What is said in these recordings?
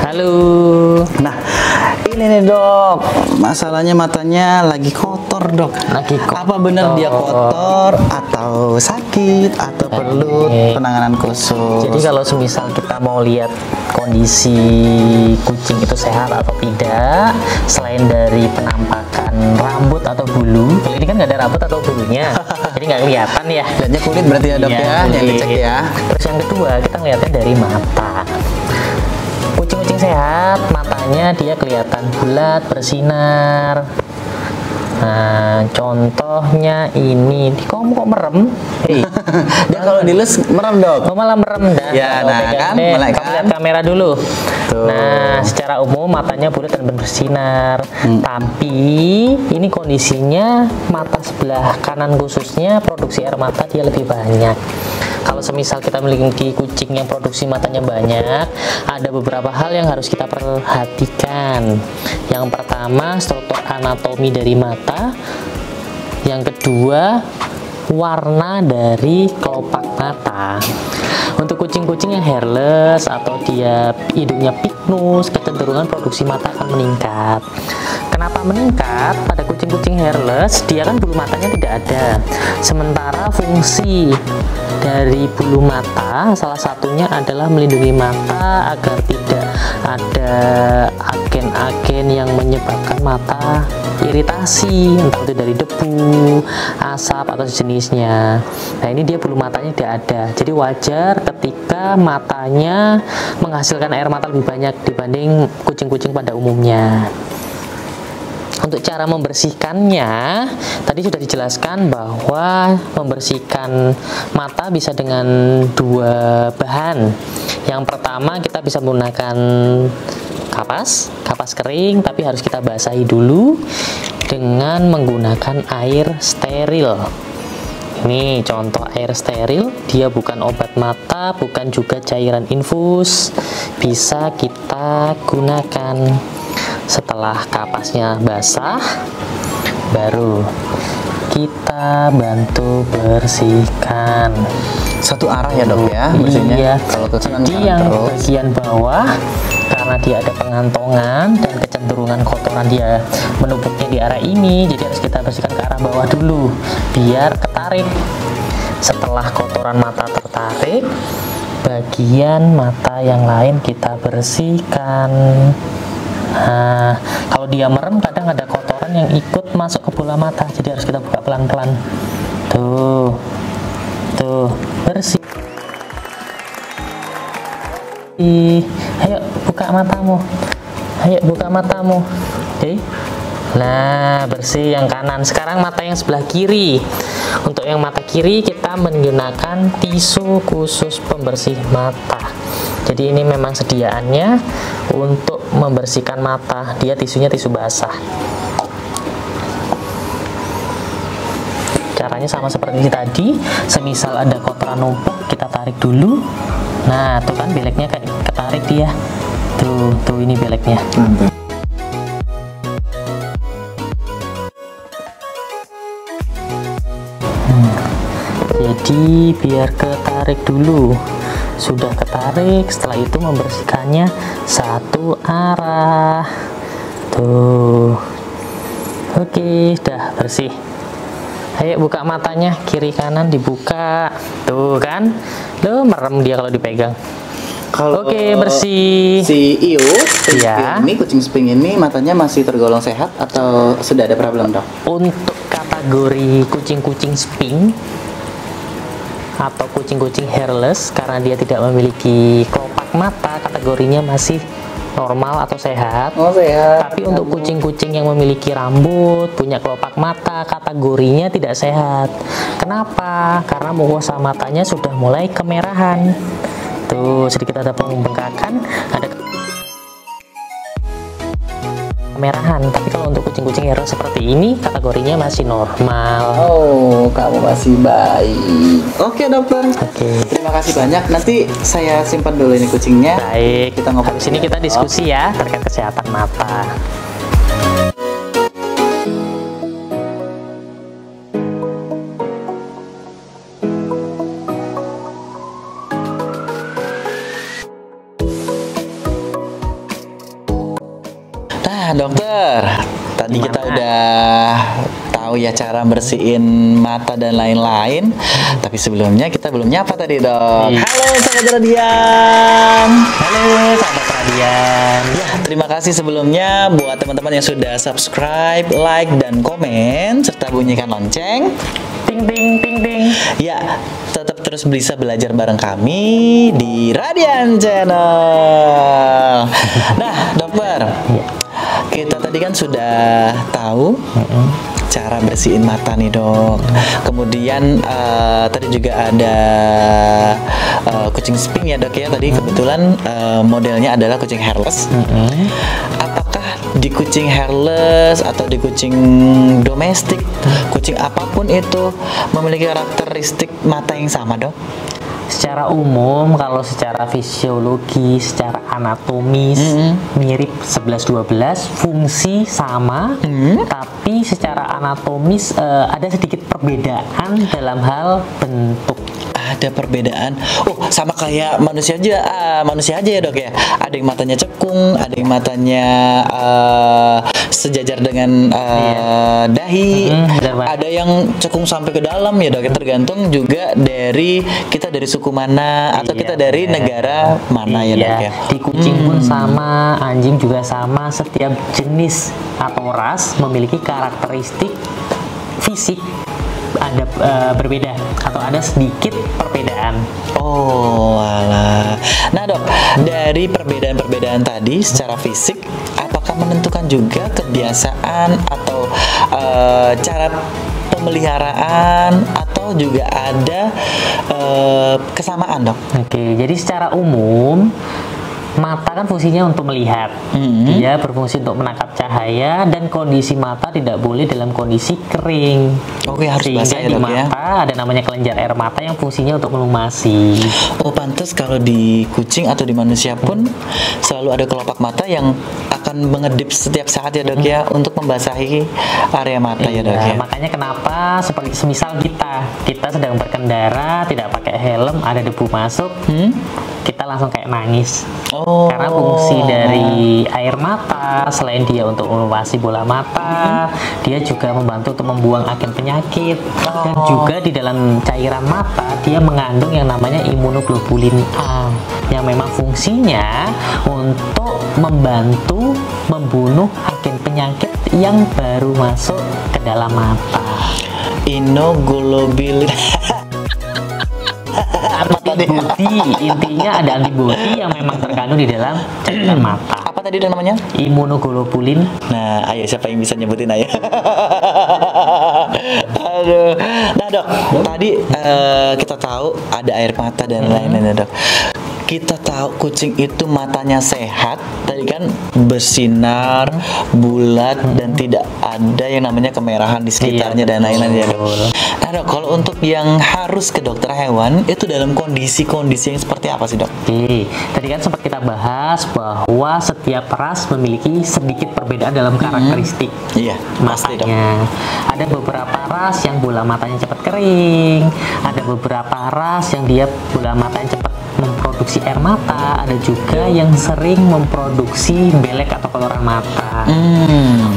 Halo. Nah, ini nih dok, masalahnya matanya lagi kotor dok. Lagi kotor. Apa benar dia kotor atau sakit atau perlu penanganan khusus? Jadi kalau semisal kita mau lihat kondisi kucing itu sehat atau tidak, selain dari penampakan rambut atau bulu, kalau ini kan nggak ada rambut atau bulunya, jadi nggak kelihatan ya. Lihatnya kulit berarti ya dok ya, yang dicek ya. Terus yang kedua kita ngeliatnya dari mata. Kucing-kucing sehat, matanya dia kelihatan bulat, bersinar. Nah, contohnya ini, kamu kok merem? Dia kalau dilus merem dok. Oh, malah merem dah. Ya, nah kan, mulai kamu kan. lihat kamera dulu. Tuh. Nah, secara umum matanya bulat dan bersinar. Tapi ini kondisinya mata sebelah kanan khususnya produksi air mata dia lebih banyak. Kalau semisal kita memiliki kucing yang produksi matanya banyak, ada beberapa hal yang harus kita perhatikan. Yang pertama, struktur anatomi dari mata. Yang kedua, warna dari kelopak mata. Untuk kucing-kucing yang hairless atau dia hidungnya piknus, kecenderungan produksi mata akan meningkat. Kenapa meningkat? Pada kucing-kucing hairless, dia kan bulu matanya tidak ada. Sementara fungsi dari bulu mata salah satunya adalah melindungi mata agar tidak ada agen-agen yang menyebabkan mata iritasi, entah itu dari debu, asap atau sejenisnya. Nah, ini dia bulu matanya tidak ada. Jadi wajar ketika matanya menghasilkan air mata lebih banyak dibanding kucing-kucing pada umumnya. Untuk cara membersihkannya, tadi sudah dijelaskan bahwa membersihkan mata bisa dengan dua bahan. Yang pertama, kita bisa menggunakan kapas kering, tapi harus kita basahi dulu dengan menggunakan air steril. Ini contoh air steril, dia bukan obat mata, bukan juga cairan infus, bisa kita gunakan. Setelah kapasnya basah, baru kita bantu bersihkan. Satu arah ya dok ya bersihnya. Iya. Kalau ke kanan, Jadi yang terus. bagian bawah, karena dia ada pengantongan dan kecenderungan kotoran dia menumpuknya di arah ini, jadi harus kita bersihkan ke arah bawah dulu biar ketarik. Setelah kotoran mata tertarik, bagian mata yang lain kita bersihkan. Nah, kalau dia merem kadang ada kotoran yang ikut masuk ke bola mata, jadi harus kita buka pelan-pelan. Tuh, bersih. Ayo buka matamu. Oke. Nah, bersih yang kanan. Sekarang mata yang sebelah kiri. Untuk yang mata kiri kita menggunakan tisu khusus pembersih mata. Jadi ini memang sediaannya untuk membersihkan mata. Dia tisunya tisu basah. Caranya sama seperti tadi. Semisal ada kotoran numpuk, kita tarik dulu. Nah, tuh kan beleknya kayak ketarik dia. Tuh ini beleknya. Jadi biar ketarik dulu. Sudah ketarik, setelah itu membersihkannya satu arah. Tuh. Oke, sudah bersih. Ayo buka matanya, kiri kanan dibuka. Tuh kan, lo merem dia kalau dipegang. Kalau Oke, bersih. Si Iyo, Ya. kucing sping ini matanya masih tergolong sehat atau sudah ada problem dok? Untuk kategori kucing-kucing sping atau kucing-kucing hairless, karena dia tidak memiliki kelopak mata, kategorinya masih normal atau sehat. Oh, sehat. Tapi untuk kucing-kucing yang memiliki rambut, punya kelopak mata, kategorinya tidak sehat. Kenapa? Karena mukosa matanya sudah mulai kemerahan. Tuh, sedikit ada pembengkakan, ada kemerahan. Tapi kalau untuk kucing-kucing hero seperti ini, kategorinya masih normal. Oh, kamu masih baik. Oke, dokter. Oke. Terima kasih banyak. Nanti saya simpan dulu ini kucingnya. Baik, Kita ngobrol. habis ini kita diskusi ya terkait kesehatan mata. Nah, dokter, tadi kita Gimana? udah tahu ya cara bersihin mata dan lain-lain. Tapi sebelumnya kita belum nyapa tadi, dok. Iya. Halo, sahabat Radian. Halo, sahabat Radian. Ya, terima kasih sebelumnya buat teman-teman yang sudah subscribe, like, dan komen serta bunyikan lonceng. Ting ting ting ting. Ya, tetap terus bisa belajar bareng kami di Radian Channel. Nah, dokter, kita tadi kan sudah tahu cara bersihin mata nih, dok. Kemudian tadi juga ada kucing sping ya, dok ya. Tadi kebetulan modelnya adalah kucing hairless. Apakah di kucing hairless atau di kucing domestik, kucing apapun itu memiliki karakteristik mata yang sama, dok? Secara umum, kalau secara fisiologi, secara anatomis mirip 11-12, fungsi sama, tapi secara anatomis ada sedikit perbedaan dalam hal bentuk. Ada perbedaan. Oh, sama kayak manusia aja. Manusia aja ya, dok ya. Ada yang matanya cekung, ada yang matanya sejajar dengan dahi. Benar banget. Ada yang cekung sampai ke dalam ya, dok. Tergantung juga dari kita dari suku mana atau Iya, kita dari benar. negara mana ya, dok ya. Di kucing pun sama, anjing juga sama. Setiap jenis atau ras memiliki karakteristik fisik ada berbeda atau ada sedikit perbedaan. Oh, alah. Nah, dok, dari perbedaan-perbedaan tadi secara fisik, apakah menentukan juga kebiasaan atau cara pemeliharaan atau juga ada kesamaan, dok? Oke, jadi secara umum mata kan fungsinya untuk melihat. Dia berfungsi untuk menangkap cahaya dan kondisi mata tidak boleh dalam kondisi kering. Oke, harus Sehingga basah ya, di dok ya. mata ada namanya kelenjar air mata yang fungsinya untuk melumasi. Oh, pantas kalau di kucing atau di manusia pun selalu ada kelopak mata yang akan mengedip setiap saat ya, dok ya, untuk membasahi area mata ya, dok ya. Makanya kenapa seperti semisal kita sedang berkendara tidak pakai helm, ada debu masuk, kita langsung kayak nangis. Oh. Karena fungsi dari air mata selain dia untuk melumasi bola mata, dia juga membantu untuk membuang agen penyakit. Dan juga di dalam cairan mata dia mengandung yang namanya imunoglobulin A yang memang fungsinya untuk membantu membunuh agen penyakit yang baru masuk ke dalam mata. Inoglobulin. Antibodi, intinya ada antibodi yang memang terkandung di dalam cairan mata. Apa tadi namanya? Imunoglobulin. Nah, ayo siapa yang bisa nyebutin, ayo. Aduh. Nah, dok, tadi kita tahu ada air mata dan lain-lain, dok. Kita tahu kucing itu matanya sehat, tadi kan bersinar, bulat, dan tidak ada yang namanya kemerahan di sekitarnya dan lain-lain ya, dok. Nah, dok, kalau untuk yang harus ke dokter hewan itu dalam kondisi-kondisi yang seperti apa sih, dok? Oke, tadi kan sempat kita bahas bahwa setiap ras memiliki sedikit perbedaan dalam karakteristik Iya, pasti, dok. matanya. Ada beberapa ras yang bola matanya cepat kering, ada beberapa ras yang dia bola matanya cepat memproduksi air mata, ada juga yang sering memproduksi belek atau kotoran mata.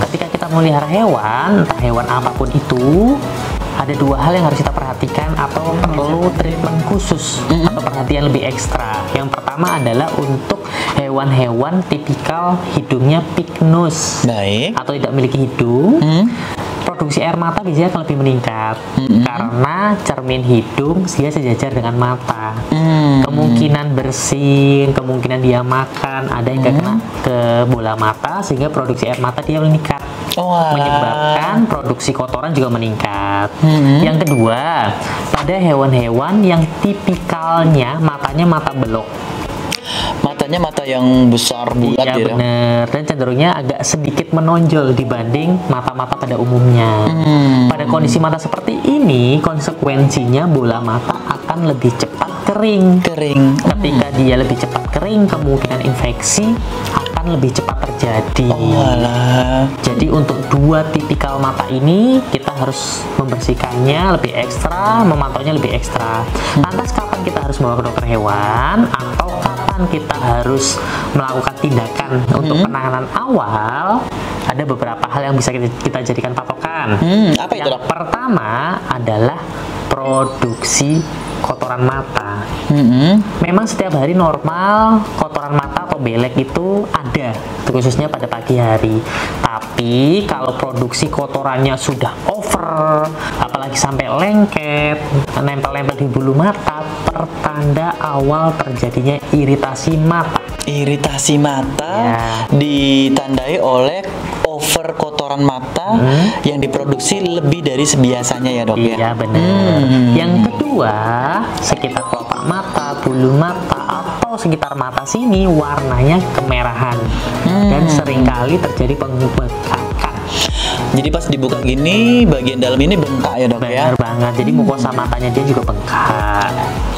Ketika kita melihara hewan, entah hewan apapun itu, ada dua hal yang harus kita perhatikan atau perlu treatment khusus atau perhatian lebih ekstra. Yang pertama adalah untuk hewan-hewan tipikal hidungnya pignose Baik. atau tidak memiliki hidung. Produksi air mata biasanya akan lebih meningkat karena cermin hidung dia sejajar dengan mata. Kemungkinan kemungkinan bersin, kemungkinan dia makan, ada yang kena ke bola mata sehingga produksi air mata dia meningkat. Menyebabkan produksi kotoran juga meningkat. Yang kedua, pada hewan-hewan yang tipikalnya matanya mata belok. Matanya mata yang besar bulat iya, ya. Bener. Dan cenderungnya agak sedikit menonjol dibanding mata-mata pada umumnya. Pada kondisi mata seperti ini, konsekuensinya bola mata akan lebih cepat kering. Ketika dia lebih cepat kering, kemungkinan infeksi akan lebih cepat terjadi. Jadi untuk dua tipikal mata ini kita harus membersihkannya lebih ekstra, memantaunya lebih ekstra. Lantas kapan kita harus bawa ke dokter hewan atau kapan kita harus melakukan tindakan untuk penanganan awal? Ada beberapa hal yang bisa kita jadikan patokan. Apa itu, Yang pertama adalah produksi kotoran mata. Memang setiap hari normal kotoran mata atau belek itu ada, khususnya pada pagi hari. Tapi kalau produksi kotorannya sudah over, apalagi sampai lengket, nempel-nempel di bulu mata, pertanda awal terjadinya iritasi mata. Iritasi mata ditandai oleh over kotoran mata yang diproduksi lebih dari sebiasanya ya dok ya? Iya benar. Yang kedua, sekitar kelopak mata, bulu mata, atau sekitar mata sini warnanya kemerahan dan seringkali terjadi pembengkakan. Jadi pas dibuka gini, bagian dalam ini bengkak ya dok ya? Benar banget, jadi mukosa matanya dia juga bengkak.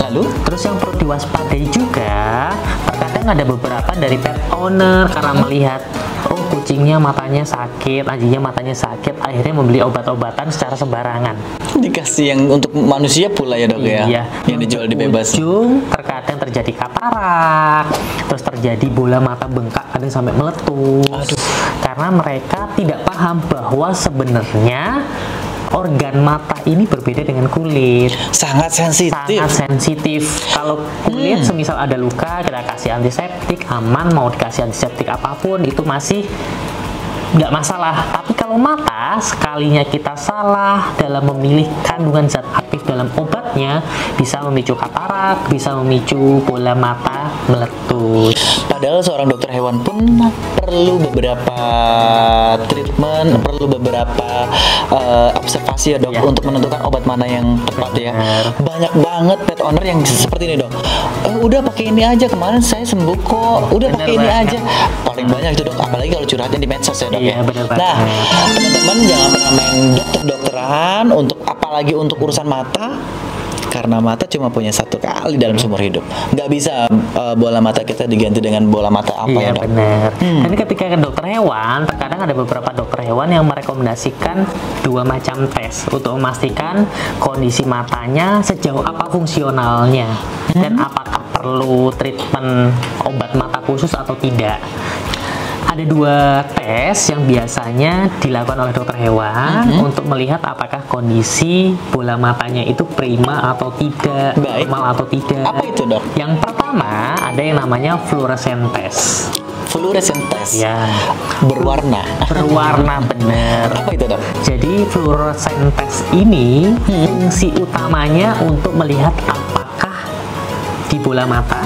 Lalu? Terus yang perlu diwaspadai juga, terkadang ada beberapa dari pet owner karena melihat kucingnya matanya sakit, anjingnya matanya sakit, akhirnya membeli obat-obatan secara sembarangan. Dikasih yang untuk manusia pula ya dok ya? Yang dijual di bebas. Terkadang terjadi katarak, terus terjadi bola mata bengkak, kadang sampai meletus. Karena mereka tidak paham bahwa sebenarnya organ mata ini berbeda dengan kulit. Sangat sensitif. Kalau kulit semisal ada luka, kita kasih antiseptik, aman. Mau dikasih antiseptik apapun itu masih nggak masalah. Tapi kalau mata, sekalinya kita salah dalam memilih kandungan zat aktif dalam obatnya, bisa memicu katarak, bisa memicu bola mata meletus. Padahal seorang dokter hewan pun perlu beberapa treatment, perlu beberapa observasi ya dok, untuk menentukan obat mana yang tepat ya. Banyak banget pet owner yang seperti ini dok. Udah pakai ini aja, kemarin saya sembuh kok. Udah pakai ini aja. Paling banyak itu dok, apalagi kalau curhatnya di medsos ya dok ya. Nah, teman-teman jangan pernah main dokter-dokteran untuk apalagi untuk urusan mata. Karena mata cuma punya satu kali dalam seumur hidup. Nggak bisa bola mata kita diganti dengan bola mata apa ya dok? Benar. Jadi ketika ke dokter hewan, terkadang ada beberapa dokter hewan yang merekomendasikan dua macam tes untuk memastikan kondisi matanya sejauh apa fungsionalnya dan apakah perlu treatment obat mata khusus atau tidak. Ada dua tes yang biasanya dilakukan oleh dokter hewan untuk melihat apakah kondisi bola matanya itu prima atau tidak, normal atau tidak. Apa itu dok? Yang pertama ada yang namanya fluorescent test. Fluorescent test? Ya. Berwarna bener. Apa itu dok? Jadi fluorescent test ini fungsi utamanya untuk melihat apakah di bola mata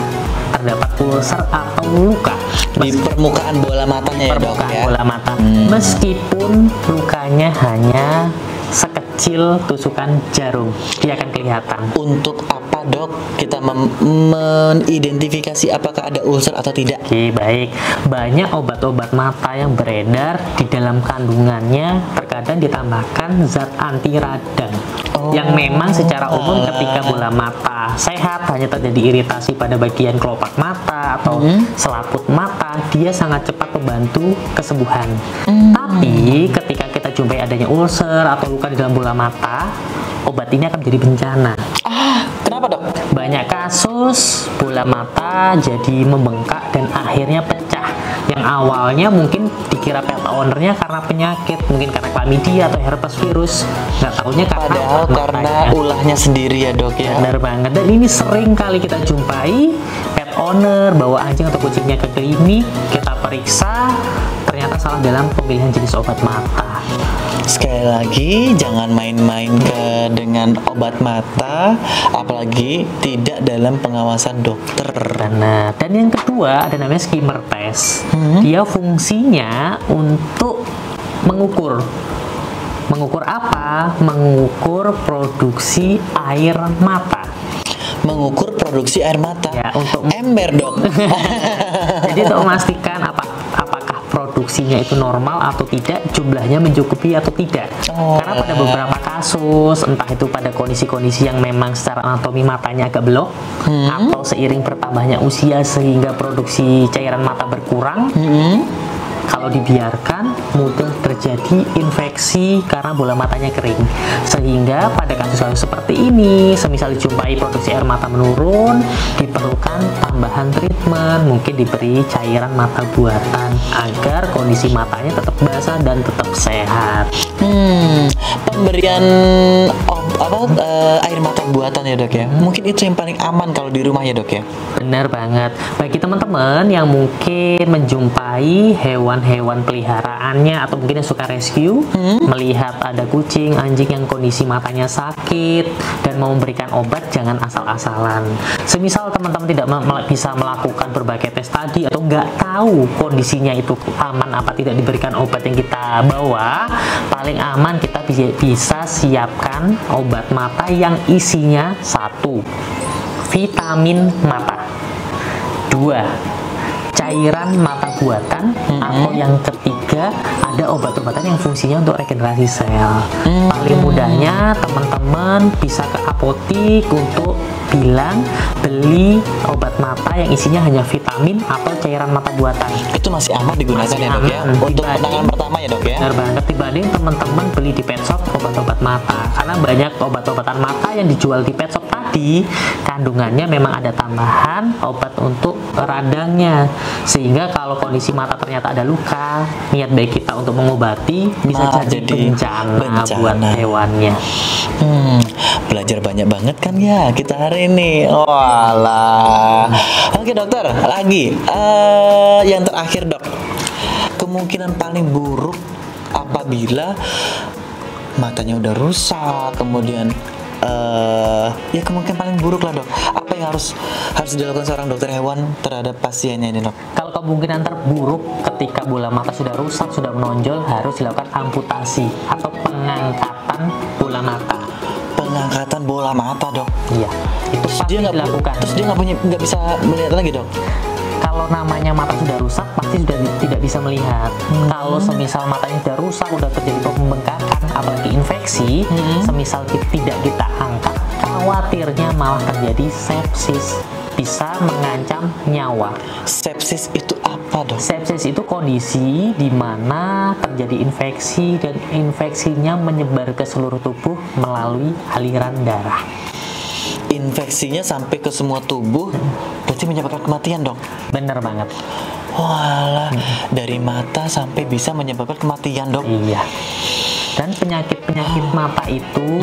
terdapat ulcer atau luka di permukaan bola matanya ya dok ya? Bola mata. Meskipun lukanya hanya sekecil tusukan jarum, dia akan kelihatan. Untuk apa dok kita mengidentifikasi apakah ada ulcer atau tidak? Oke, baik. Banyak obat-obat mata yang beredar di dalam kandungannya terkadang ditambahkan zat anti radang. Yang memang secara umum ketika bola mata sehat hanya terjadi iritasi pada bagian kelopak mata atau selaput mata, dia sangat cepat membantu kesembuhan. Tapi ketika kita jumpai adanya ulcer atau luka di dalam bola mata, obat ini akan menjadi bencana. Kenapa dok? Banyak kasus bola mata jadi membengkak dan akhirnya pecah. Yang awalnya mungkin dikira pet ownernya karena penyakit, mungkin karena chlamydia atau herpes virus, nggak tahunya karena ulahnya sendiri ya dok ya. Benar banget. Dan ini sering kali kita jumpai pet owner bawa anjing atau kucingnya ke klinik, kita periksa ternyata salah dalam pemilihan jenis obat mata. Sekali lagi, jangan main-main dengan obat mata, apalagi tidak dalam pengawasan dokter. Nah, dan yang kedua ada namanya skimmer test. Dia fungsinya untuk mengukur apa? Mengukur produksi air mata. Mengukur produksi air mata. Ya, untuk ember dong. Jadi untuk memastikan apakah produksinya itu normal atau tidak, jumlahnya mencukupi atau tidak. Karena pada beberapa kasus, entah itu pada kondisi-kondisi yang memang secara anatomi matanya agak belok, atau seiring bertambahnya usia sehingga produksi cairan mata berkurang, kalau dibiarkan mudah terjadi infeksi karena bola matanya kering. Sehingga pada kasus-kasus seperti ini, semisal dijumpai produksi air mata menurun, diperlukan tambahan treatment, mungkin diberi cairan mata buatan agar kondisi matanya tetap basah dan tetap sehat. Pemberian air mata buatan ya dok ya, mungkin itu yang paling aman kalau di rumah ya dok ya. Benar banget. Bagi teman-teman yang mungkin menjumpai hewan-hewan peliharaannya atau mungkin yang suka rescue, melihat ada kucing, anjing yang kondisi matanya sakit dan mau memberikan obat, jangan asal-asalan. Semisal teman-teman tidak bisa melakukan berbagai tes tadi atau nggak tahu kondisinya itu aman apa tidak diberikan obat yang kita bawa, paling aman kita bisa siapkan obat mata yang isinya 1. Vitamin mata, 2. Cairan mata buatan, atau yang ketiga ada obat-obatan yang fungsinya untuk regenerasi sel. Paling mudahnya teman-teman bisa ke apotik untuk bilang beli obat mata yang isinya hanya vitamin atau cairan mata buatan. Itu masih aman digunakan masih ya dok ya, untuk penanganan pertama ya dok ya. Benar banget, dibanding teman-teman beli di pet shop obat-obat mata, karena banyak obat-obatan mata yang dijual di pet shop tadi kandungannya memang ada tambahan obat untuk radangnya, sehingga kalau kondisi mata ternyata ada luka, niat baik kita untuk mengobati bisa jadi bencana buat hewannya. Belajar banyak banget kan ya kita hari ini. Walah. Oke dokter, lagi yang terakhir dok, kemungkinan paling buruk apabila matanya udah rusak, kemudian ya kemungkinan paling buruk lah dok, apa yang harus dilakukan seorang dokter hewan terhadap pasiennya ini dok? Kalau kemungkinan terburuk ketika bola mata sudah rusak, sudah menonjol, harus dilakukan amputasi atau pengangkatan bola mata. Pengangkatan bola mata dok? Iya, itu pasti dilakukan. Terus dia nggak bisa melihat lagi dok? Kalau namanya mata sudah rusak, pasti sudah tidak bisa melihat. Kalau semisal matanya sudah rusak, sudah terjadi pembengkakan, apalagi infeksi, semisal tidak kita angkat, khawatirnya malah terjadi sepsis, bisa mengancam nyawa. Sepsis itu apa dok? Sepsis itu kondisi di mana terjadi infeksi dan infeksinya menyebar ke seluruh tubuh melalui aliran darah. Infeksinya sampai ke semua tubuh, berarti menyebabkan kematian dong? Bener banget. Walah, dari mata sampai bisa menyebabkan kematian dok? Iya. Dan penyakit-penyakit mata itu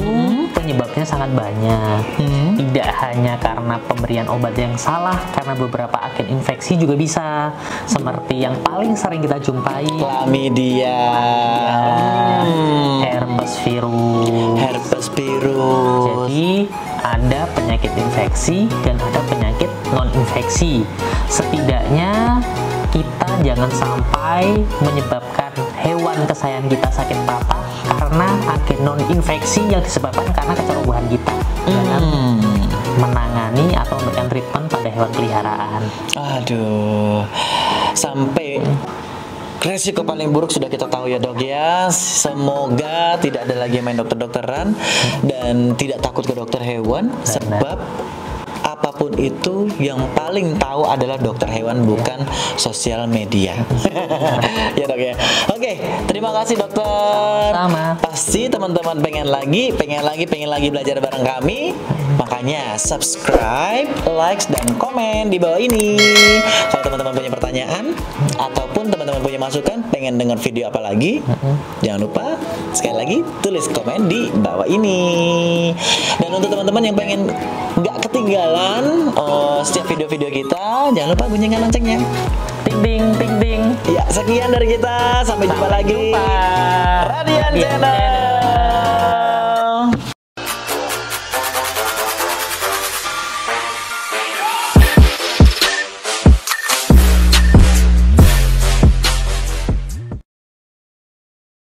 penyebabnya sangat banyak. Tidak hanya karena pemberian obat yang salah, karena beberapa agen infeksi juga bisa. Seperti yang paling sering kita jumpai, Chlamydia, herpes virus. Herpes virus. Jadi ada penyakit infeksi dan ada penyakit non-infeksi. Setidaknya kita jangan sampai menyebabkan hewan kesayangan kita sakit patah karena agen non-infeksi yang disebabkan karena kecerobohan kita dalam menangani atau memberikan treatment pada hewan peliharaan. Aduh, sampai resiko paling buruk sudah kita tahu ya dok ya. Semoga tidak ada lagi yang main dokter-dokteran dan tidak takut ke dokter hewan. Sebab apapun itu yang paling tahu adalah dokter hewan, bukan sosial media. Ya dok ya. Oke, terima kasih dokter. Sama. Pasti teman-teman pengen lagi belajar bareng kami. Makanya subscribe, like, dan komen di bawah ini. Kalau teman-teman punya pertanyaan ataupun teman-teman punya masukan, pengen dengar video apa lagi, jangan lupa sekali lagi tulis komen di bawah ini. Dan untuk teman-teman yang pengen nggak ketinggalan setiap video-video kita, jangan lupa bunyikan loncengnya. ding ting ting. Ya, sekian dari kita. Sampai jumpa lagi. Jumpa. Radian Channel.